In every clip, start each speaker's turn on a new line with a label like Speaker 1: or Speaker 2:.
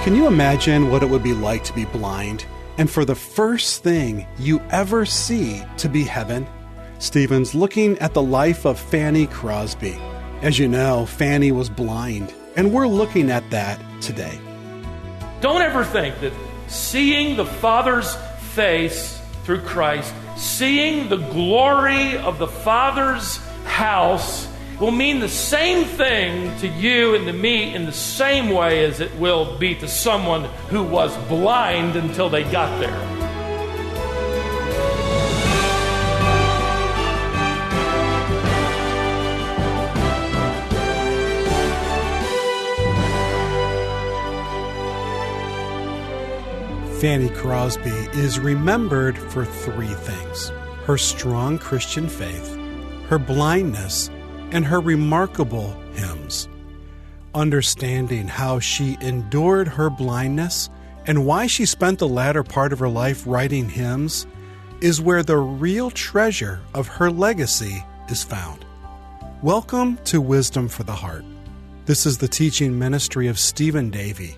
Speaker 1: Can you imagine what it would be like to be blind and for the first thing you ever see to be heaven? Stephen's looking at the life of Fanny Crosby. As you know, Fanny was blind, and we're looking at that today.
Speaker 2: Don't ever think that seeing the Father's face through Christ, seeing the glory of the Father's house, will mean the same thing to you and to me in the same way as it will be to someone who was blind until they got there.
Speaker 1: Fanny Crosby is remembered for three things: her strong Christian faith, her blindness, and her remarkable hymns. Understanding how she endured her blindness and why she spent the latter part of her life writing hymns is where the real treasure of her legacy is found. Welcome to Wisdom for the Heart. This is the teaching ministry of Stephen Davey.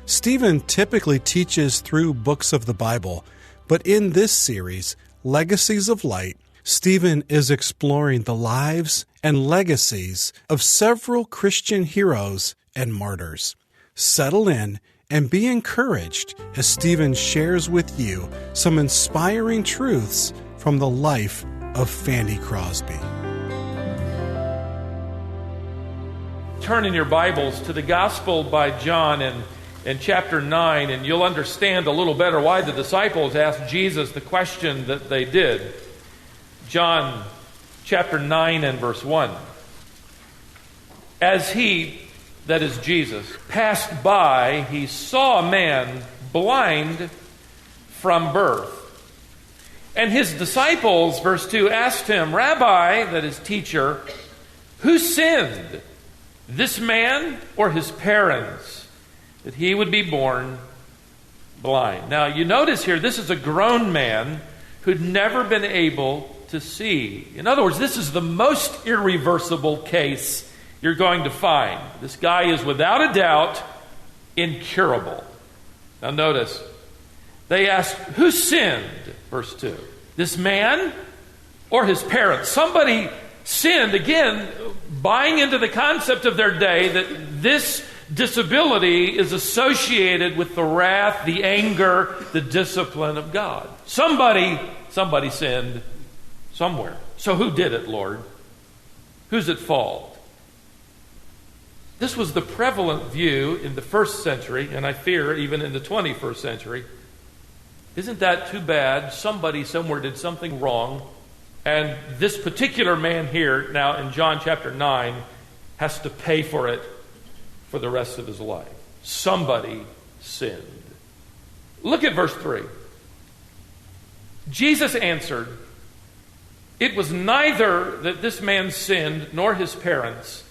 Speaker 1: Stephen typically teaches through books of the Bible, but in this series, Legacies of Light, Stephen is exploring the lives and legacies of several Christian heroes and martyrs. Settle in and be encouraged as Stephen shares with you some inspiring truths from the life of Fanny Crosby.
Speaker 2: Turn in your Bibles to the Gospel by John in chapter 9, and you'll understand a little better why the disciples asked Jesus the question that they did. John chapter 9 and verse 1. As he, that is Jesus, passed by, he saw a man blind from birth. And his disciples, verse 2, asked him, Rabbi, that is teacher, who sinned, this man or his parents, that he would be born blind? Now you notice here, this is a grown man who'd never been able to see. In other words, this is the most irreversible case you're going to find. This guy is without a doubt incurable. Now notice, they asked, who sinned? Verse 2. This man or his parents? Somebody sinned, again, buying into the concept of their day that this disability is associated with the wrath, the anger, the discipline of God. Somebody sinned somewhere. So who did it, Lord? Who's at fault? This was the prevalent view in the first century, and I fear even in the 21st century. Isn't that too bad? Somebody somewhere did something wrong, and this particular man here, now in John chapter 9, has to pay for it for the rest of his life. Somebody sinned. Look at verse 3. Jesus answered, it was neither that this man sinned nor his parents,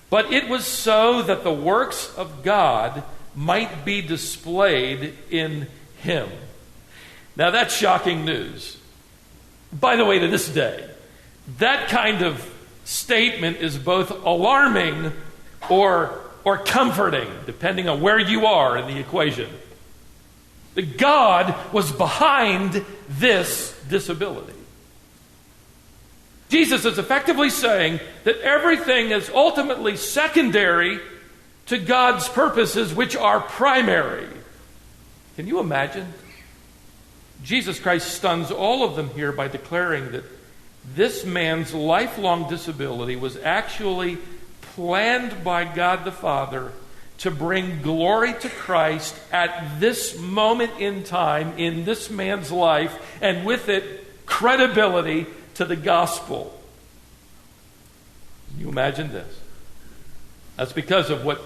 Speaker 2: but it was so that the works of God might be displayed in him. Now that's shocking news. By the way, to this day, that kind of statement is both alarming or comforting, depending on where you are in the equation. That God was behind this disability. Jesus is effectively saying that everything is ultimately secondary to God's purposes, which are primary. Can you imagine? Jesus Christ stuns all of them here by declaring that this man's lifelong disability was actually planned by God the Father to bring glory to Christ at this moment in time in this man's life, and with it, credibility to the gospel. Can you imagine this? That's because of what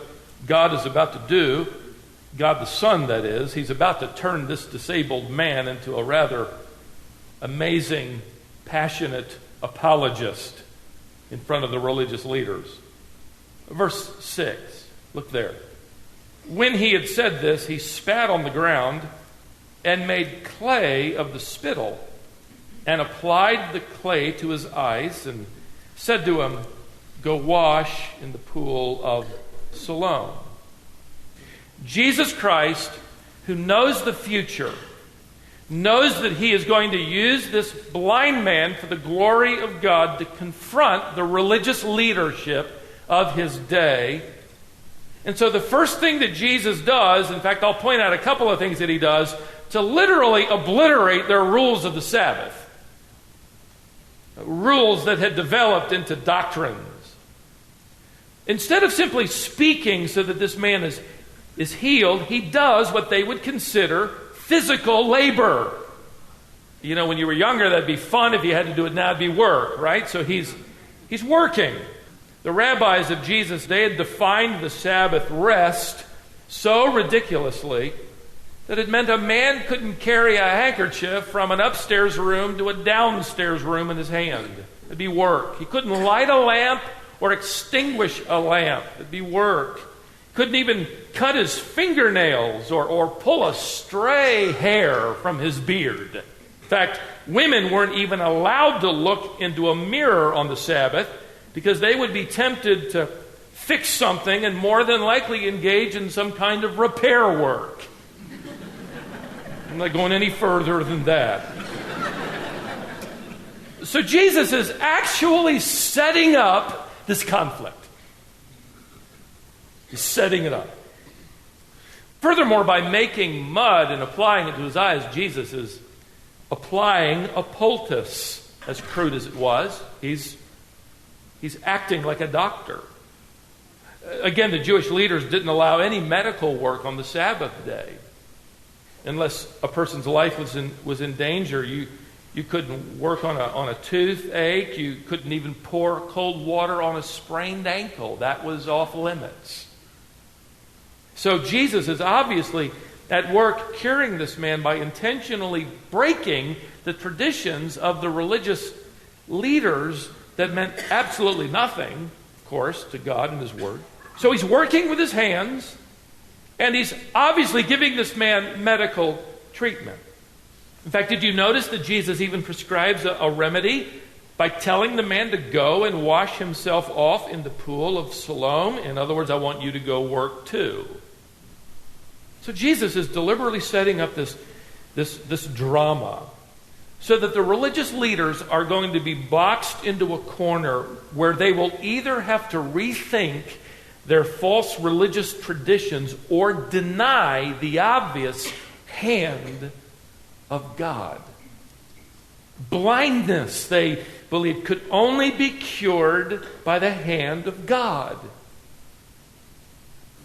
Speaker 2: God is about to do. God the Son, that is. He's about to turn this disabled man into a rather amazing, passionate apologist in front of the religious leaders. Verse 6, look there. When he had said this, he spat on the ground and made clay of the spittle and applied the clay to his eyes and said to him, go wash in the pool of Siloam. Jesus Christ, who knows the future, knows that he is going to use this blind man for the glory of God to confront the religious leadership of his day. And so the first thing that Jesus does, in fact, I'll point out a couple of things that he does, to literally obliterate their rules of the Sabbath. Rules that had developed into doctrines. Instead of simply speaking so that this man is healed, he does what they would consider physical labor. You know, when you were younger, that'd be fun. If you had to do it now, it'd be work, right? So he's working. The rabbis of Jesus' day had defined the Sabbath rest so ridiculously that it meant a man couldn't carry a handkerchief from an upstairs room to a downstairs room in his hand. It'd be work. He couldn't light a lamp or extinguish a lamp. It'd be work. Couldn't even cut his fingernails or pull a stray hair from his beard. In fact, women weren't even allowed to look into a mirror on the Sabbath because they would be tempted to fix something and more than likely engage in some kind of repair work. I'm not going any further than that. So Jesus is actually setting up this conflict. He's setting it up. Furthermore, by making mud and applying it to his eyes, Jesus is applying a poultice, as crude as it was. He's acting like a doctor. Again, the Jewish leaders didn't allow any medical work on the Sabbath day. Unless a person's life was in danger, you couldn't work on a toothache. You couldn't even pour cold water on a sprained ankle. That was off limits. So Jesus is obviously at work curing this man by intentionally breaking the traditions of the religious leaders that meant absolutely nothing, of course, to God and His Word. So he's working with his hands, and he's obviously giving this man medical treatment. In fact, did you notice that Jesus even prescribes a remedy by telling the man to go and wash himself off in the pool of Siloam? In other words, I want you to go work too. So Jesus is deliberately setting up this drama so that the religious leaders are going to be boxed into a corner where they will either have to rethink their false religious traditions or deny the obvious hand of God. Blindness, they believed, could only be cured by the hand of God.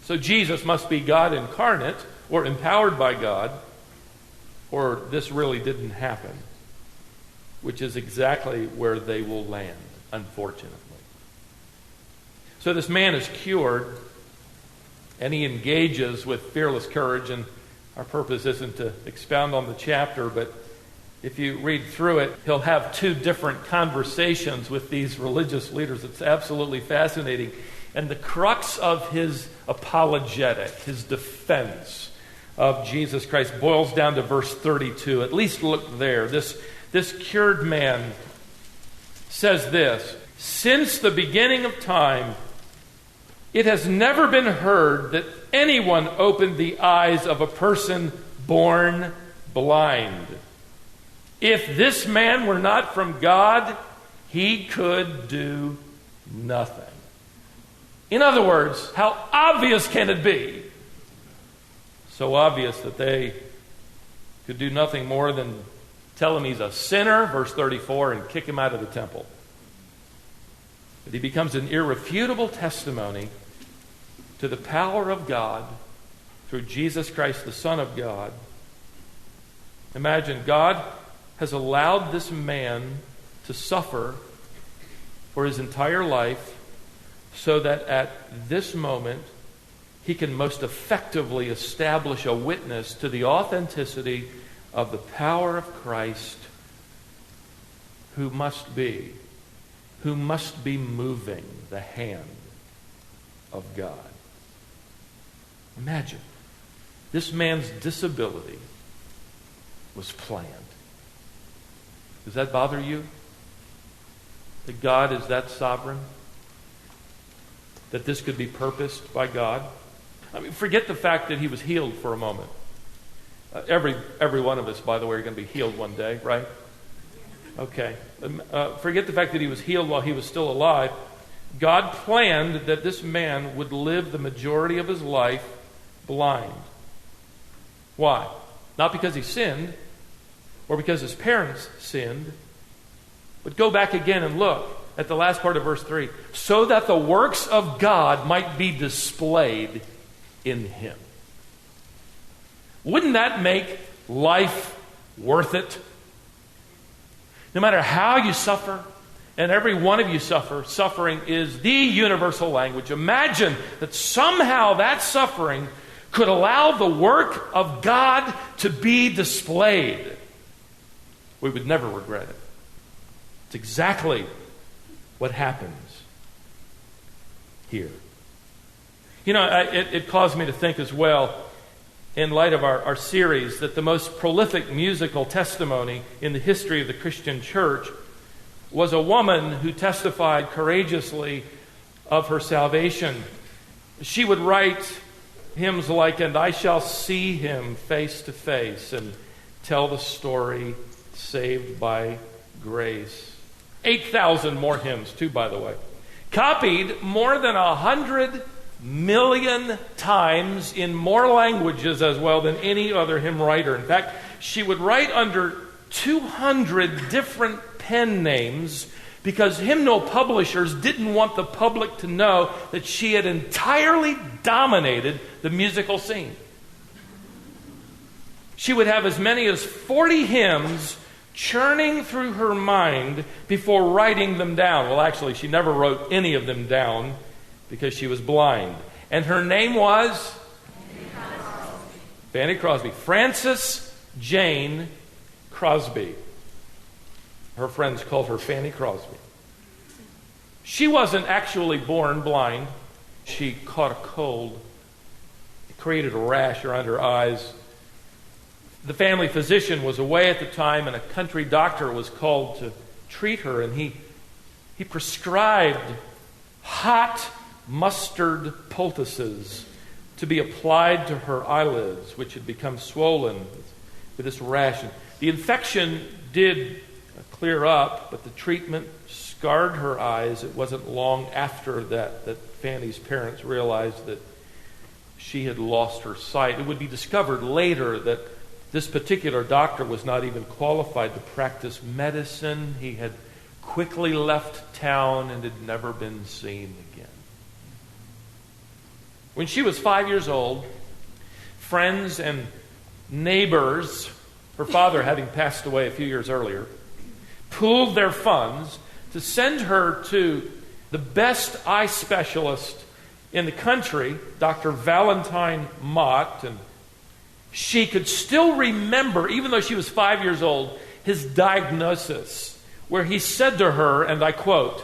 Speaker 2: So Jesus must be God incarnate or empowered by God, or this really didn't happen, which is exactly where they will land, unfortunately. So this man is cured, and he engages with fearless courage, and our purpose isn't to expound on the chapter, but if you read through it, he'll have two different conversations with these religious leaders. It's absolutely fascinating. And the crux of his apologetic, his defense of Jesus Christ, boils down to verse 32. At least look there. This cured man says this: "Since the beginning of time, it has never been heard that anyone opened the eyes of a person born blind. If this man were not from God, he could do nothing." In other words, how obvious can it be? So obvious that they could do nothing more than tell him he's a sinner, verse 34, and kick him out of the temple. But he becomes an irrefutable testimony to the power of God through Jesus Christ, the Son of God. Imagine, God has allowed this man to suffer for his entire life so that at this moment he can most effectively establish a witness to the authenticity of the power of Christ, who must be moving the hand of God. Imagine, this man's disability was planned. Does that bother you? That God is that sovereign? that this could be purposed by God? I mean, forget the fact that he was healed for a moment. Every one of us, by the way, are going to be healed one day, right? Okay. Forget the fact that he was healed while he was still alive. God planned that this man would live the majority of his life blind. Why? Not because he sinned or because his parents sinned, but go back again and look at the last part of verse 3. So that the works of God might be displayed in him. Wouldn't that make life worth it? No matter how you suffer, and every one of you suffer, suffering is the universal language. Imagine that somehow that suffering could allow the work of God to be displayed. We would never regret it. It's exactly what happens here. You know, it caused me to think as well, in light of our series, that the most prolific musical testimony in the history of the Christian church was a woman who testified courageously of her salvation. She would write hymns like, "And I shall see him face to face," and tell the story, saved by grace. 8,000 more hymns, too, by the way. Copied more than 100 million times in more languages as well than any other hymn writer. In fact, she would write under 200 different pen names because hymnal publishers didn't want the public to know that she had entirely dominated the musical scene. She would have as many as 40 hymns churning through her mind before writing them down. Well, actually, she never wrote any of them down because she was blind. And her name was? Fanny Crosby. Frances Jane Crosby. Her friends called her Fanny Crosby. She wasn't actually born blind. She caught a cold. It created a rash around her eyes. The family physician was away at the time, and a country doctor was called to treat her, and he prescribed hot mustard poultices to be applied to her eyelids, which had become swollen with this rash. And the infection did clear up, but the treatment scarred her eyes. It wasn't long after that Fanny's parents realized that she had lost her sight. It would be discovered later that this particular doctor was not even qualified to practice medicine. He had quickly left town and had never been seen again. When she was 5 years old, friends and neighbors, her father having passed away a few years earlier, pooled their funds to send her to the best eye specialist in the country, Dr. Valentine Mott, and she could still remember, even though she was 5 years old, his diagnosis, where he said to her, and I quote,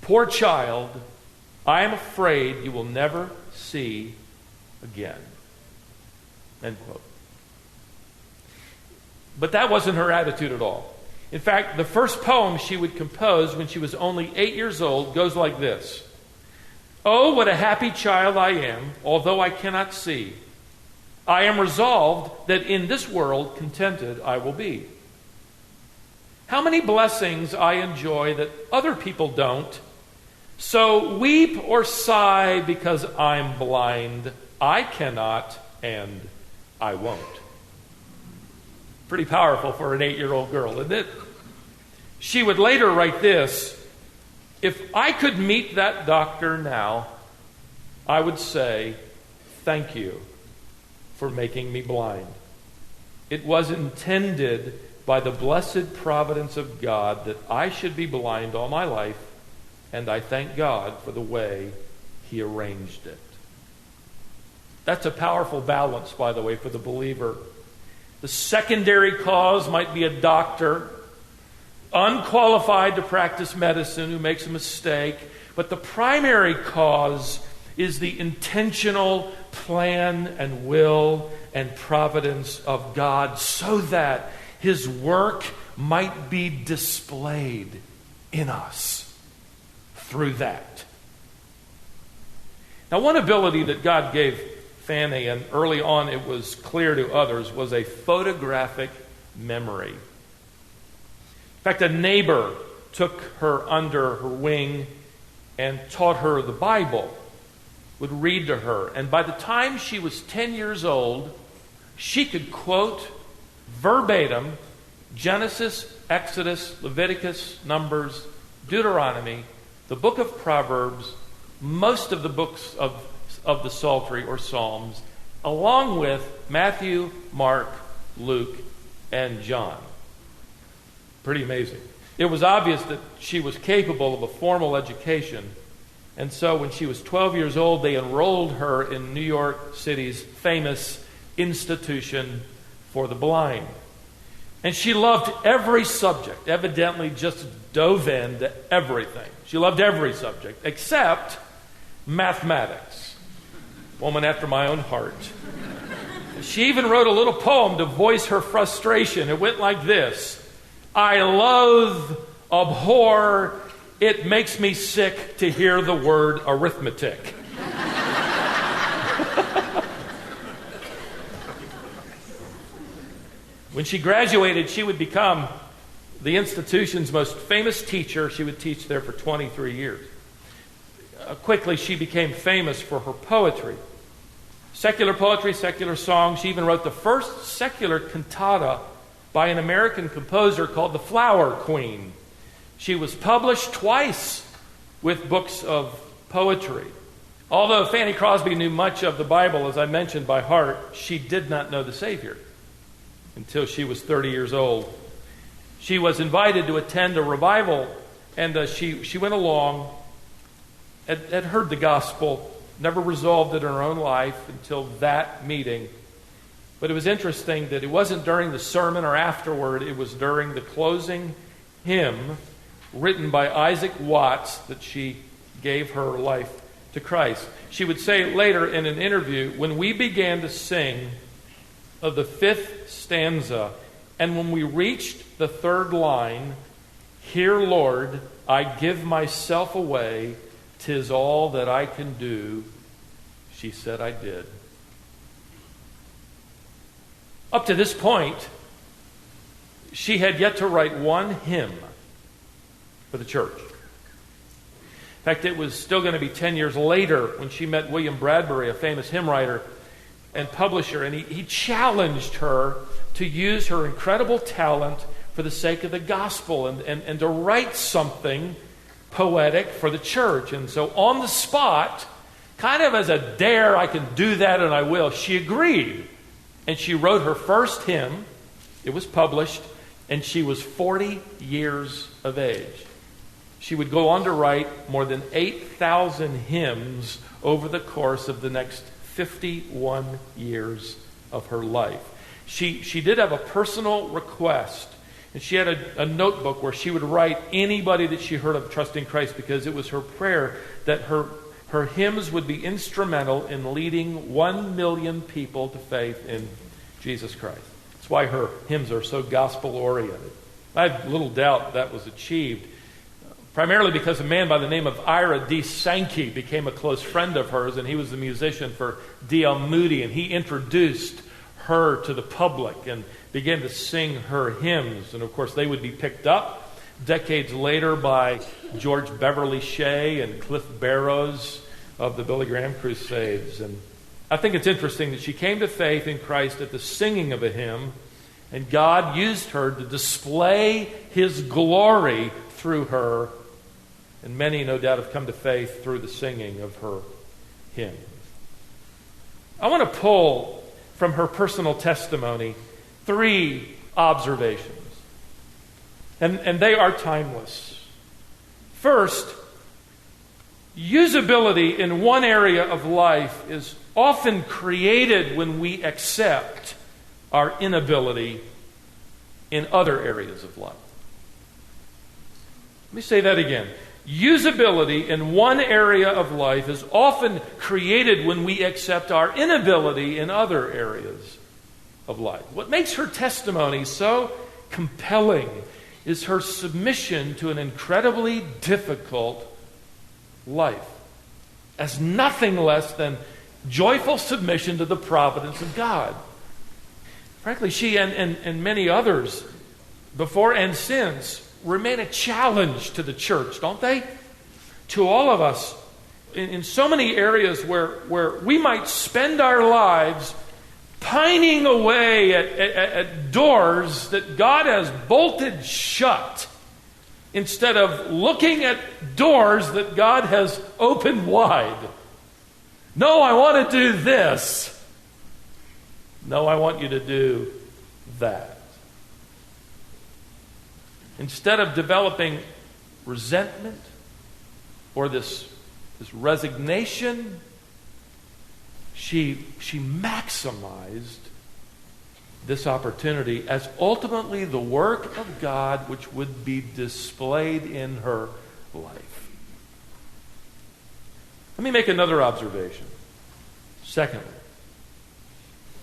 Speaker 2: "Poor child, I am afraid you will never see again." End quote. But that wasn't her attitude at all. In fact, the first poem she would compose when she was only 8 years old goes like this: "Oh, what a happy child I am, although I cannot see. I am resolved that in this world contented I will be. How many blessings I enjoy that other people don't. So weep or sigh because I'm blind. I cannot and I won't." Pretty powerful for an 8-year-old girl, isn't it? She would later write this: "If I could meet that doctor now, I would say, thank you for making me blind. It was intended by the blessed providence of God that I should be blind all my life, and I thank God for the way He arranged it." That's a powerful balance, by the way, for the believer. The secondary cause might be a doctor, unqualified to practice medicine, who makes a mistake, but the primary cause is the intentional plan and will and providence of God, so that His work might be displayed in us through that. Now, one ability that God gave Fanny, and early on it was clear to others, was a photographic memory. In fact, a neighbor took her under her wing and taught her the Bible, would read to her. And by the time she was 10 years old, she could quote verbatim Genesis, Exodus, Leviticus, Numbers, Deuteronomy, the book of Proverbs, most of the books of the Psaltery or Psalms, along with Matthew, Mark, Luke, and John. Pretty amazing. It was obvious that she was capable of a formal education, and so when she was 12 years old, they enrolled her in New York City's famous institution for the blind. And she loved every subject, evidently just dove into everything. She loved every subject except mathematics. Woman after my own heart. She even wrote a little poem to voice her frustration. It went like this: I loathe, abhor, it makes me sick to hear the word arithmetic. When she graduated, she would become the institution's most famous teacher. She would teach there for 23 years. Quickly, she became famous for her poetry. Secular poetry, secular songs. She even wrote the first secular cantata by an American composer called the Flower Queen. She was published twice with books of poetry. Although Fanny Crosby knew much of the Bible, as I mentioned, by heart, she did not know the Savior until she was 30 years old. She was invited to attend a revival, and she went along, had heard the gospel, never resolved it in her own life until that meeting. But it was interesting that it wasn't during the sermon or afterward, it was during the closing hymn written by Isaac Watts that she gave her life to Christ. She would say later in an interview, when we began to sing of the 5th stanza, and when we reached the 3rd line, "Here, Lord, I give myself away, 'tis all that I can do," she said, "I did." Up to this point, she had yet to write one hymn for the church. In fact, it was still going to be 10 years later when she met William Bradbury, a famous hymn writer and publisher, and he challenged her to use her incredible talent for the sake of the gospel and to write something poetic for the church. And so on the spot, kind of as a dare, I can do that and I will, she agreed. And she wrote her first hymn. It was published, and she was 40 years of age. She would go on to write more than 8,000 hymns over the course of the next 51 years of her life. She did have a personal request, and she had a notebook where she would write anybody that she heard of trusting Christ, because it was her prayer that her hymns would be instrumental in leading 1 million people to faith in Jesus Christ. That's why her hymns are so gospel-oriented. I have little doubt that was achieved, primarily because a man by the name of Ira D. Sankey became a close friend of hers, and he was the musician for D.L. Moody, and he introduced her to the public and began to sing her hymns. And of course, they would be picked up decades later by George Beverly Shea and Cliff Barrows of the Billy Graham Crusades. And I think it's interesting that she came to faith in Christ at the singing of a hymn, and God used her to display His glory through her. And many, no doubt, have come to faith through the singing of her hymn. I want to pull from her personal testimony 3 observations. And they are timeless. First, usability in one area of life is often created when we accept our inability in other areas of life. Let me say that again. Usability in one area of life is often created when we accept our inability in other areas of life. What makes her testimony so compelling is her submission to an incredibly difficult life. as nothing less than joyful submission to the providence of God. Frankly, she and many others, before and since, remain a challenge to the church, don't they? To all of us, in so many areas where we might spend our lives pining away at doors that God has bolted shut, instead of looking at doors that God has opened wide. No, I want to do this. No, I want you to do that. Instead of developing resentment or this resignation, she maximized this opportunity as ultimately the work of God which would be displayed in her life. Let me make another observation. Secondly,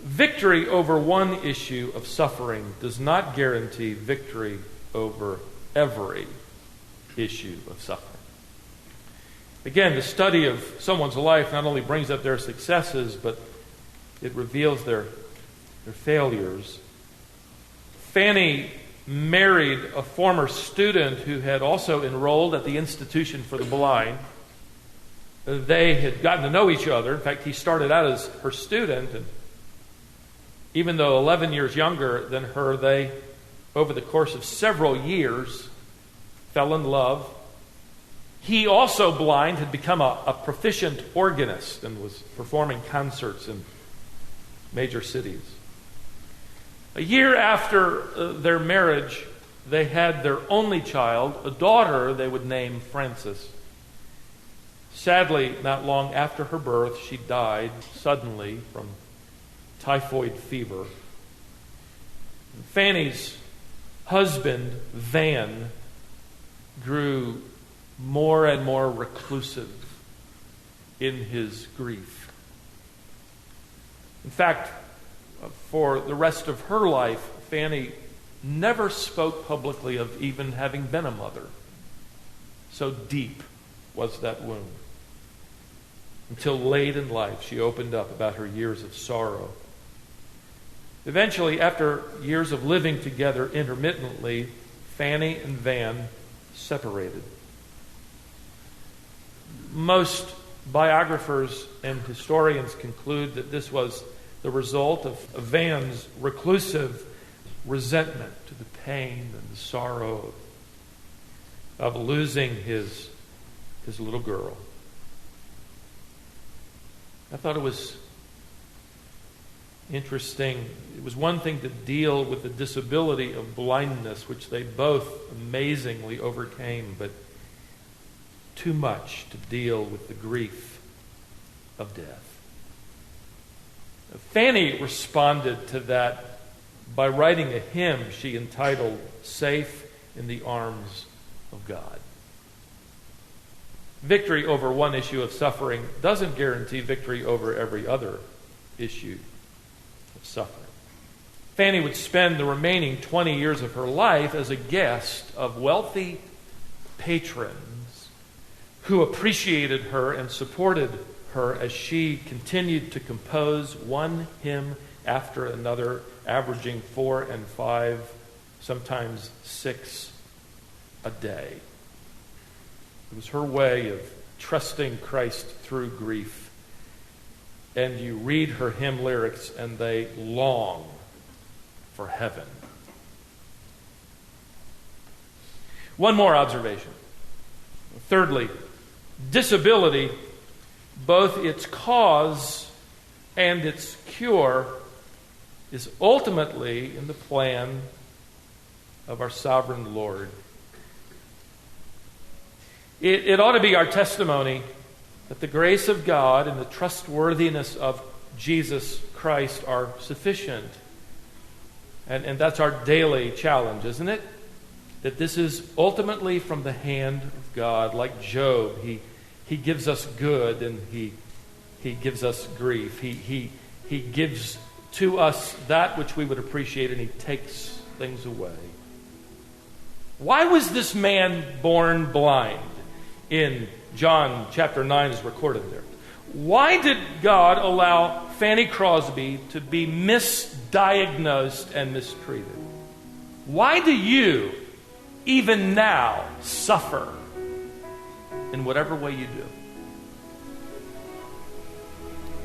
Speaker 2: victory over one issue of suffering does not guarantee victory over every issue of suffering. Again, the study of someone's life not only brings up their successes, but it reveals their failures. Fanny married a former student who had also enrolled at the Institution for the Blind. They had gotten to know each other. In fact, he started out as her student, and even though 11 years younger than her, they, over the course of several years, fell in love. He, also blind, had become a proficient organist and was performing concerts in major cities. A year after their marriage, they had their only child, a daughter they would name Frances. Sadly, not long after her birth, she died suddenly from typhoid fever. Fanny's husband, Van, grew more and more reclusive in his grief. In fact, for the rest of her life, Fanny never spoke publicly of even having been a mother. So deep was that wound. Until late in life, she opened up about her years of sorrow. Eventually, after years of living together intermittently, Fanny and Van separated. Most biographers and historians conclude that this was the result of Van's reclusive resentment to the pain and the sorrow of losing his little girl. I thought it was interesting. It was one thing to deal with the disability of blindness, which they both amazingly overcame, but too much to deal with the grief of death. Fanny responded to that by writing a hymn she entitled "Safe in the Arms of God." Victory over one issue of suffering doesn't guarantee victory over every other issue of suffering. Fanny would spend the remaining 20 years of her life as a guest of wealthy patrons who appreciated her and supported her as she continued to compose one hymn after another, averaging 4 and 5, sometimes 6 a day. It was her way of trusting Christ through grief. And you read her hymn lyrics and they long for heaven. One more observation. Thirdly, disability, both its cause and its cure, is ultimately in the plan of our sovereign Lord. It ought to be our testimony that the grace of God and the trustworthiness of Jesus Christ are sufficient. And that's our daily challenge, isn't it? That this is ultimately from the hand of God. Like Job, he gives us good and he gives us grief. He gives to us that which we would appreciate, and he takes things away. Why was this man born blind in John chapter 9 is recorded there. Why did God allow Fanny Crosby to be misdiagnosed and mistreated? Why do you, even now, suffer in whatever way you do?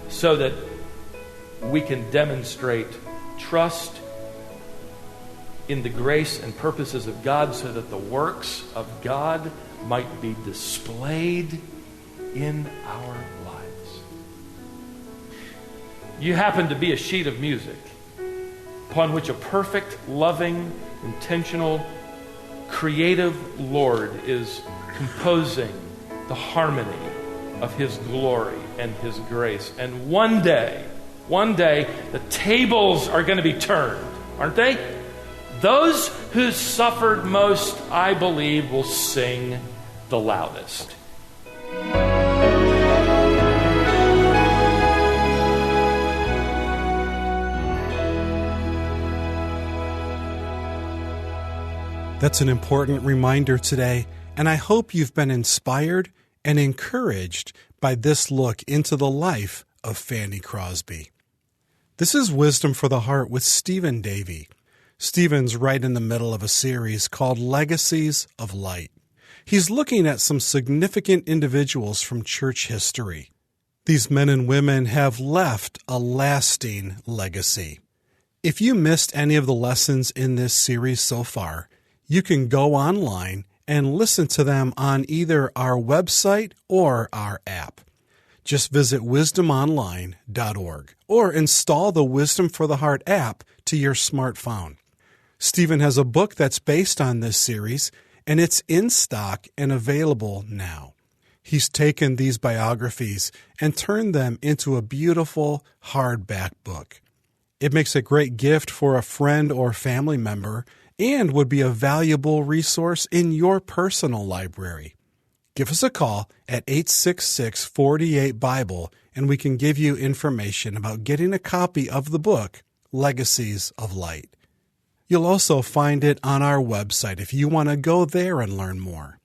Speaker 2: So that we can demonstrate trust in the grace and purposes of God, so that the works of God might be displayed in our lives. You happen to be a sheet of music upon which a perfect, loving, intentional, creative Lord is composing the harmony of His glory and His grace. And one day, the tables are going to be turned, aren't they? Those who suffered most, I believe, will sing the loudest.
Speaker 1: That's an important reminder today, and I hope you've been inspired and encouraged by this look into the life of Fanny Crosby. This is Wisdom for the Heart with Stephen Davey. Stephen's right in the middle of a series called Legacies of Light. He's looking at some significant individuals from church history. These men and women have left a lasting legacy. If you missed any of the lessons in this series so far, you can go online and listen to them on either our website or our app. Just visit wisdomonline.org or install the Wisdom for the Heart app to your smartphone. Stephen has a book that's based on this series, and it's in stock and available now. He's taken these biographies and turned them into a beautiful hardback book. It makes a great gift for a friend or family member and would be a valuable resource in your personal library. Give us a call at 866-48-BIBLE, and we can give you information about getting a copy of the book, Legacies of Light. You'll also find it on our website if you want to go there and learn more.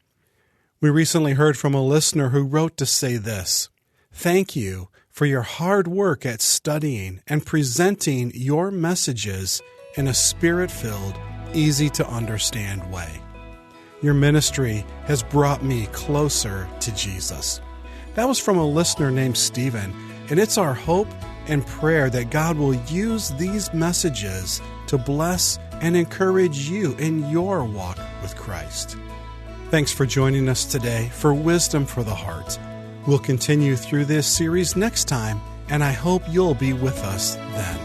Speaker 1: We recently heard from a listener who wrote to say this: "Thank you for your hard work at studying and presenting your messages in a spirit-filled, easy-to-understand way. Your ministry has brought me closer to Jesus." That was from a listener named Stephen, and it's our hope and prayer that God will use these messages to bless and encourage you in your walk with Christ. Thanks for joining us today for Wisdom for the Heart. We'll continue through this series next time, and I hope you'll be with us then.